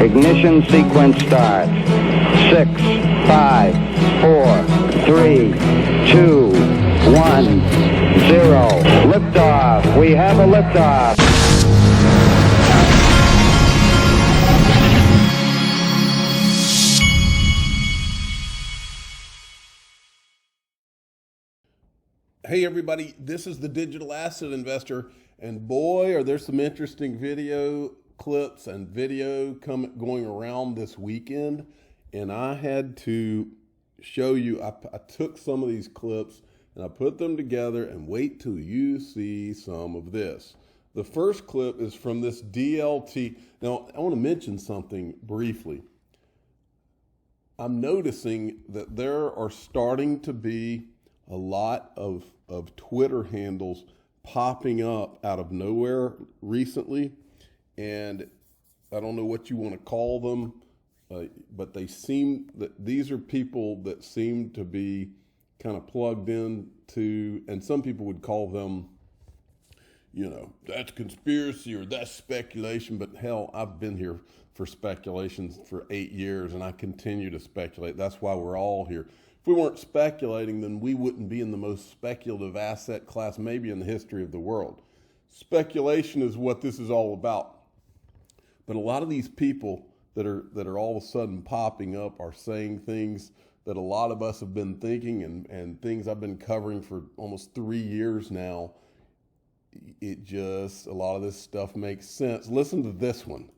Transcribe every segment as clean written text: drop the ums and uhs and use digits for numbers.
Ignition sequence starts. 6, 5, 4, 3, 2, 1, 0. Liftoff. We have a liftoff. Hey everybody, this is the Digital Asset Investor, and boy, are there some interesting video clips and video going around this weekend. And I had to show you, I took some of these clips and I put them together, and wait till you see some of this. The first clip is from this DLT. Now, I want to mention something briefly. I'm noticing that there are starting to be a lot of Twitter handles popping up out of nowhere recently, and I don't know what you want to call them, but they seem that these are people that seem to be kind of plugged in to, and some people would call them, you know, that's conspiracy or that's speculation, but hell, I've been here for speculations for 8 years and I continue to speculate. That's why we're all here. If we weren't speculating, then we wouldn't be in the most speculative asset class maybe in the history of the world. Speculation is what this is all about. But a lot of these people that are all of a sudden popping up are saying things that a lot of us have been thinking, and things I've been covering for almost 3 years now. A lot of this stuff makes sense. Listen to this one.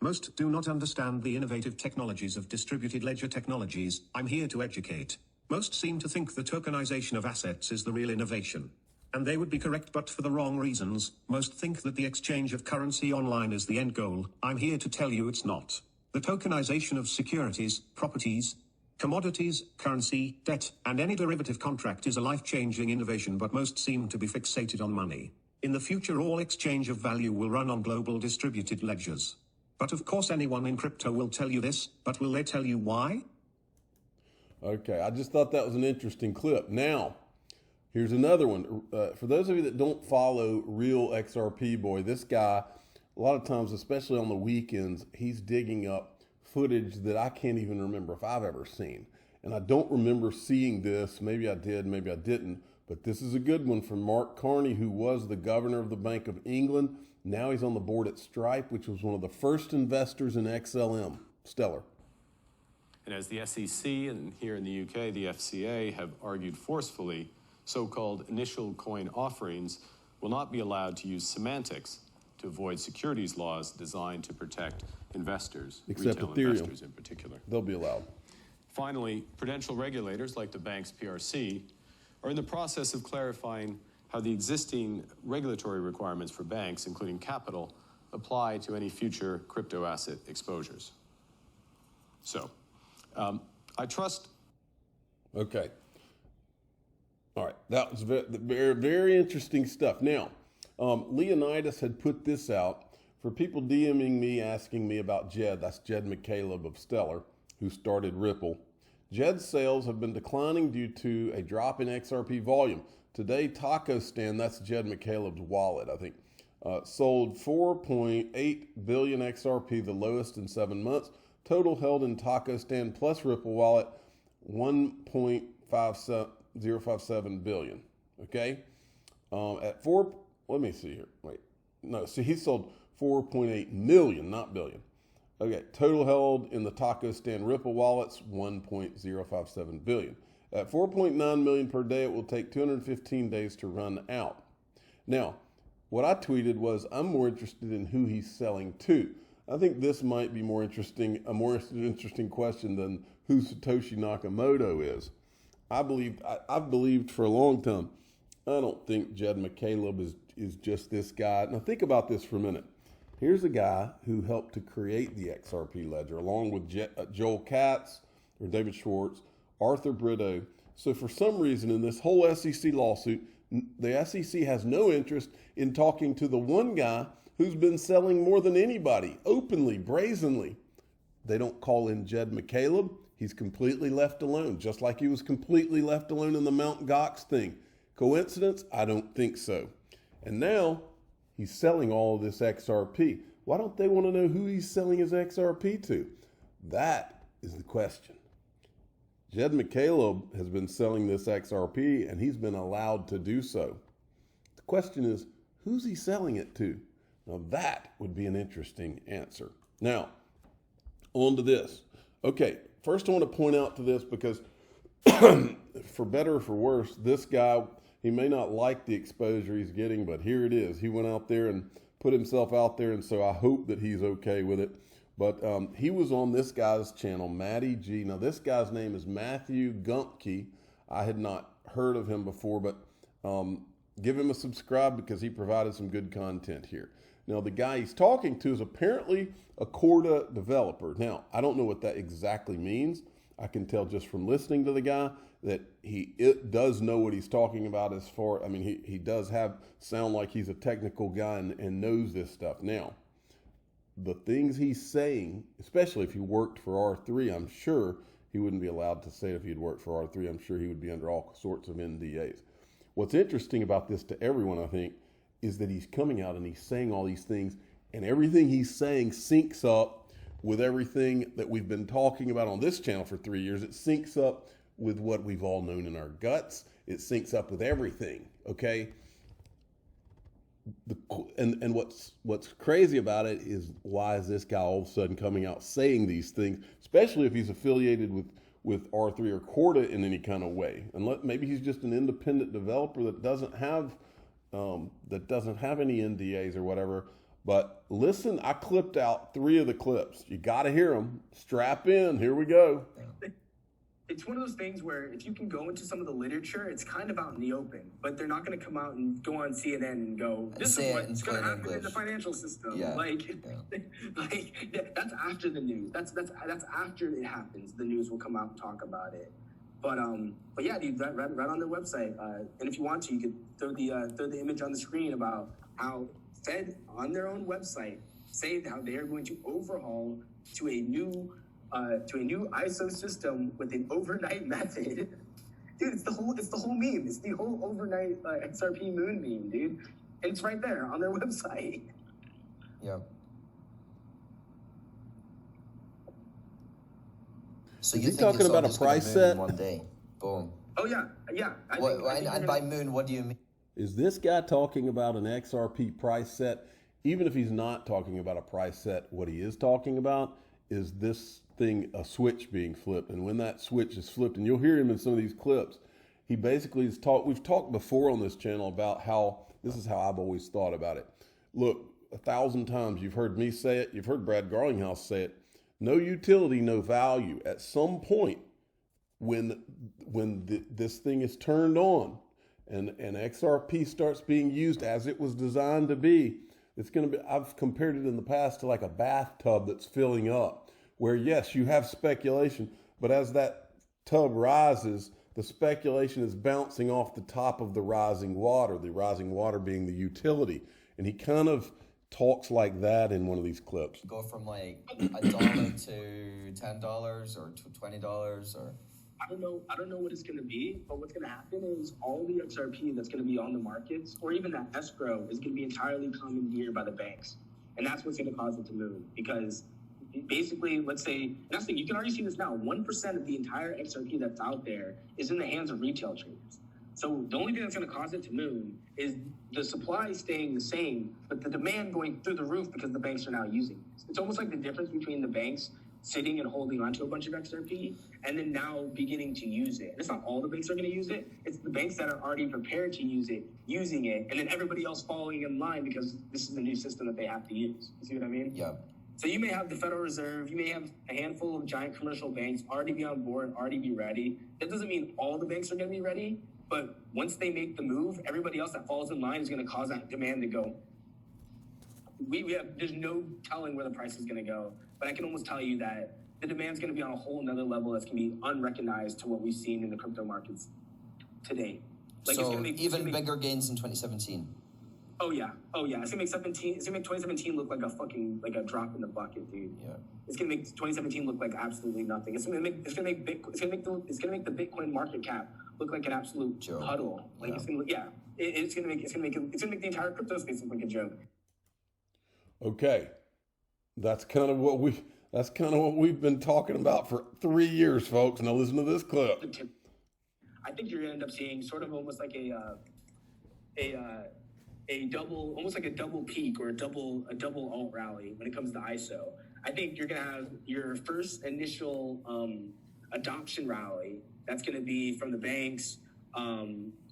Most do not understand the innovative technologies of distributed ledger technologies. I'm here to educate. Most seem to think the tokenization of assets is the real innovation. And they would be correct, but for the wrong reasons. Most think that the exchange of currency online is the end goal. I'm here to tell you it's not. The tokenization of securities, properties, commodities, currency, debt, and any derivative contract is a life-changing innovation, but most seem to be fixated on money. In the future, all exchange of value will run on global distributed ledgers. But of course, anyone in crypto will tell you this, but will they tell you why? Okay, I just thought that was an interesting clip. Now, here's another one. For those of you that don't follow real XRP boy, this guy, a lot of times, especially on the weekends, he's digging up footage that I can't even remember if I've ever seen. And I don't remember seeing this. Maybe I did, maybe I didn't. But this is a good one from Mark Carney, who was the governor of the Bank of England. Now he's on the board at Stripe, which was one of the first investors in XLM. Stellar. And as the SEC and here in the UK, the FCA have argued forcefully, so-called initial coin offerings will not be allowed to use semantics to avoid securities laws designed to protect investors, except retail Ethereum investors in particular. They'll be allowed. Finally, prudential regulators like the bank's PRC are in the process of clarifying how the existing regulatory requirements for banks, including capital, apply to any future crypto asset exposures. So, I trust. Okay. All right. That was very, very interesting stuff. Now, Leonidas had put this out for people DMing me, asking me about Jed. That's Jed McCaleb of Stellar, who started Ripple. Jed's sales have been declining due to a drop in XRP volume. Today, Taco Stand, that's Jed McCaleb's wallet, I think, sold 4.8 billion XRP, the lowest in 7 months. Total held in Taco Stand plus Ripple wallet, 1.057 billion. Okay, let me see here. Wait, no, see, he sold 4.8 million, not billion. Okay, total held in the Taco Stand Ripple wallets, 1.057 billion. At 4.9 million per day, it will take 215 days to run out. Now, what I tweeted was, I'm more interested in who he's selling to. I think this might be a more interesting question than who Satoshi Nakamoto is. I've believed for a long time. I don't think Jed McCaleb is just this guy. Now think about this for a minute. Here's a guy who helped to create the XRP ledger, along with Joel Katz or David Schwartz, Arthur Brito. So for some reason in this whole SEC lawsuit, the SEC has no interest in talking to the one guy who's been selling more than anybody, openly, brazenly. They don't call in Jed McCaleb. He's completely left alone, just like he was completely left alone in the Mt. Gox thing. Coincidence? I don't think so. And now he's selling all of this XRP. Why don't they want to know who he's selling his XRP to? That is the question. Jed McCaleb has been selling this XRP, and he's been allowed to do so. The question is, who's he selling it to? Now, that would be an interesting answer. Now, on to this. Okay, first I want to point out to this because for better or for worse, this guy, he may not like the exposure he's getting, but here it is. He went out there and put himself out there, and so I hope that he's okay with it. But he was on this guy's channel, Matty G. Now, this guy's name is Matthew Gumpke. I had not heard of him before, but give him a subscribe because he provided some good content here. Now, the guy he's talking to is apparently a Corda developer. Now, I don't know what that exactly means. I can tell just from listening to the guy that it does know what he's talking about as far, I mean, he does sound like he's a technical guy and knows this stuff. Now, the things he's saying, especially if he worked for R3, I'm sure he wouldn't be allowed to say it if he'd worked for R3. I'm sure he would be under all sorts of NDAs. What's interesting about this to everyone, I think, is that he's coming out and he's saying all these things, and everything he's saying syncs up with everything that we've been talking about on this channel for 3 years. It syncs up with what we've all known in our guts. It syncs up with everything, okay? And what's crazy about it is, why is this guy all of a sudden coming out saying these things, especially if he's affiliated with R3 or Corda in any kind of way? And maybe he's just an independent developer that doesn't have any NDAs or whatever. But listen, I clipped out 3 of the clips. You got to hear them. Strap in. Here we go. It's one of those things where if you can go into some of the literature, it's kind of out in the open, but they're not going to come out and go on CNN and go, this is what's going to happen in the financial system. Yeah. That's after the news. That's after it happens. The news will come out and talk about it. But yeah, dude, right on their website. And if you want to, you could throw the image on the screen about how Fed on their own website say how they are going to overhaul to a new ISO system with an overnight method. Dude, it's the whole meme. It's the whole overnight XRP moon meme, dude. And it's right there on their website. Yeah. So you're talking about a price set? One day, boom. Oh yeah. And by moon, what do you mean? Is this guy talking about an XRP price set? Even if he's not talking about a price set, what he is talking about is this thing, a switch being flipped. And when that switch is flipped, and you'll hear him in some of these clips, he basically is we've talked before on this channel about how, this is how I've always thought about it. Look, 1,000 times you've heard me say it, you've heard Brad Garlinghouse say it, no utility, no value. At some point, when this thing is turned on and XRP starts being used as it was designed to be, it's going to be, I've compared it in the past to like a bathtub that's filling up, where yes, you have speculation, but as that tub rises, the speculation is bouncing off the top of the rising water being the utility. And he kind of talks like that in one of these clips. Go from like $1 to $10 or to $20 or... I don't know what it's going to be, but what's going to happen is all the XRP that's going to be on the markets, or even that escrow, is going to be entirely commandeered by the banks. And that's what's going to cause it to move. Because basically, let's say, you can already see this now, 1% of the entire XRP that's out there is in the hands of retail traders. So the only thing that's going to cause it to move is the supply staying the same, but the demand going through the roof because the banks are now using it. It's almost like the difference between the banks sitting and holding onto a bunch of XRP and then now beginning to use it. And it's not all the banks are going to use it. It's the banks that are already prepared to use it, using it, and then everybody else following in line because this is the new system that they have to use. You see what I mean? Yeah. So you may have the Federal Reserve, you may have a handful of giant commercial banks already be on board, already be ready. That doesn't mean all the banks are going to be ready, but once they make the move, everybody else that falls in line is going to cause that demand to go. There's no telling where the price is going to go, but I can almost tell you that the demand's going to be on a whole nother level that's going to be unrecognized to what we've seen in the crypto markets today. Like, so even bigger gains in 2017. Oh yeah. It's gonna make 2017 look like a drop in the bucket, dude. Yeah. It's gonna make 2017 look like absolutely nothing. It's gonna make the Bitcoin market cap look like an absolute puddle. Like yeah. It's gonna make the entire crypto space look like a joke. Okay, That's kind of what we've been talking about for 3 years, folks. Now listen to this clip. I think you're gonna end up seeing sort of almost like a double, almost like a double peak or a double alt rally when it comes to ISO. I think you're gonna have your first initial adoption rally. That's gonna be from the banks.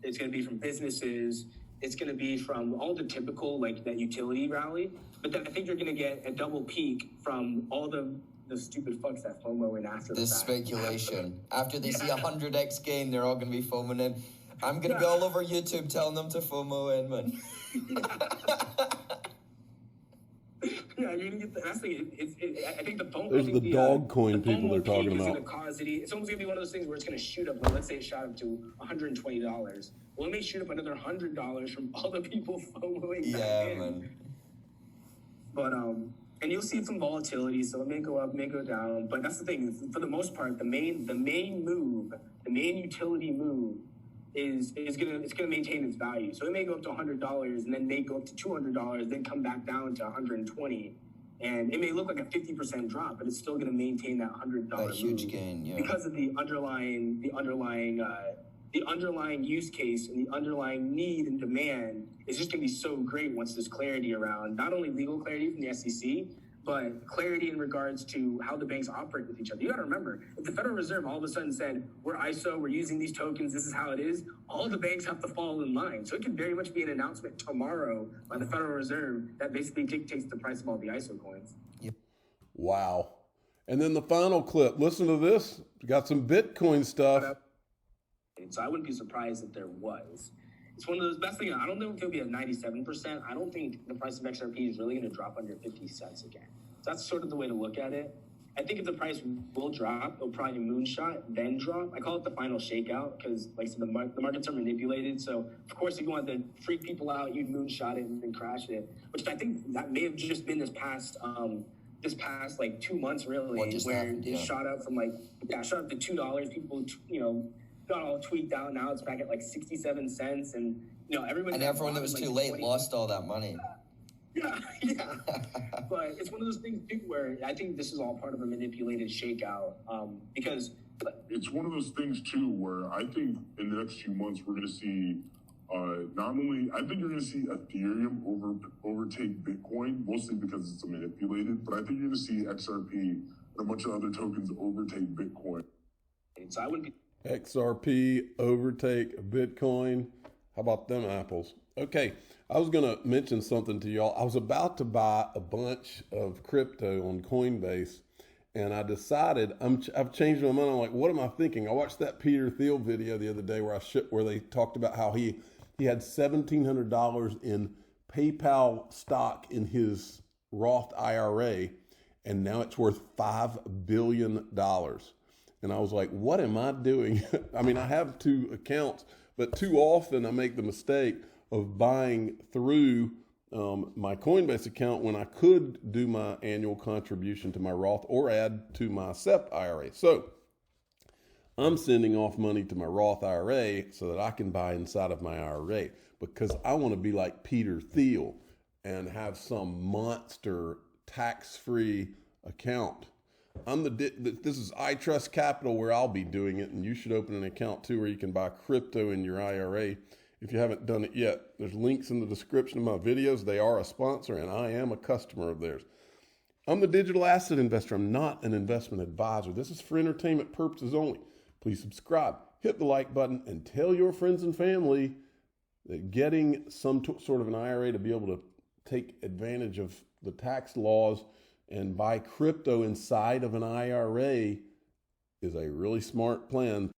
It's gonna be from businesses. It's gonna be from all the typical like that utility rally. But then I think you're gonna get a double peak from all the stupid fucks that FOMO in after this the fact. speculation. After they see 100x gain, they're all gonna be FOMOing in. I'm gonna be all over YouTube telling them to FOMO in, man. Yeah, you're gonna get that's the I think the FOMO. There's the dog coin the people they're talking about. It's almost gonna be one of those things where it's gonna shoot up. Like, let's say it shot up to $120. Well, it may shoot up another $100 from all the people FOMOing. Yeah, man. But and you'll see some volatility, so it may go up, may go down. But that's the thing. For the most part, the main utility move is gonna maintain its value. So it may go up to $100 and then may go up to $200, then come back down to $120, and it may look like a 50% drop, but it's still gonna maintain that $100 that huge gain, yeah, because of the underlying use case and the underlying need and demand is just gonna be so great once there's clarity around not only legal clarity from the SEC, but clarity in regards to how the banks operate with each other. You gotta remember, if the Federal Reserve all of a sudden said, we're ISO, we're using these tokens, this is how it is, all the banks have to fall in line. So it could very much be an announcement tomorrow by the Federal Reserve that basically dictates the price of all the ISO coins. Yep. Wow. And then the final clip, listen to this. We got some Bitcoin stuff. So I wouldn't be surprised if there was. It's one of those best things. I don't know if it'll be at 97%. I don't think the price of XRP is really going to drop under 50 cents again. So that's sort of the way to look at it. I think if the price will drop, it'll probably moonshot, then drop. I call it the final shakeout because, like, so the markets are manipulated. So, of course, if you want to freak people out, you'd moonshot it and then crash it, which I think that may have just been this past like 2 months, really, where it shot up from shot up to $2. People, got all tweaked out. Now it's back at like 67 cents, and everyone that was too late lost all that money. Yeah. But it's one of those things too where I think this is all part of a manipulated shakeout, because it's one of those things too where I think in the next few months we're going to see I think you're going to see Ethereum overtake Bitcoin, mostly because it's manipulated, but I think you're going to see XRP and a bunch of other tokens overtake Bitcoin. So I wouldn't be XRP overtake Bitcoin. How about them apples? Okay, I was going to mention something to y'all. I was about to buy a bunch of crypto on Coinbase, and I decided I've changed my mind. I'm like, what am I thinking? I watched that Peter Thiel video the other day where they talked about how he had $1,700 in PayPal stock in his Roth IRA, and now it's worth $5 billion. And I was like, what am I doing? I mean, I have 2 accounts, but too often I make the mistake of buying through my Coinbase account when I could do my annual contribution to my Roth or add to my SEP IRA. So I'm sending off money to my Roth IRA so that I can buy inside of my IRA, because I want to be like Peter Thiel and have some monster tax-free account. This is iTrustCapital where I'll be doing it, and you should open an account too where you can buy crypto in your IRA if you haven't done it yet. There's links in the description of my videos. They are a sponsor, and I am a customer of theirs. I'm the digital asset investor. I'm not an investment advisor. This is for entertainment purposes only. Please subscribe, hit the like button, and tell your friends and family that getting some sort of an IRA to be able to take advantage of the tax laws and buy crypto inside of an IRA is a really smart plan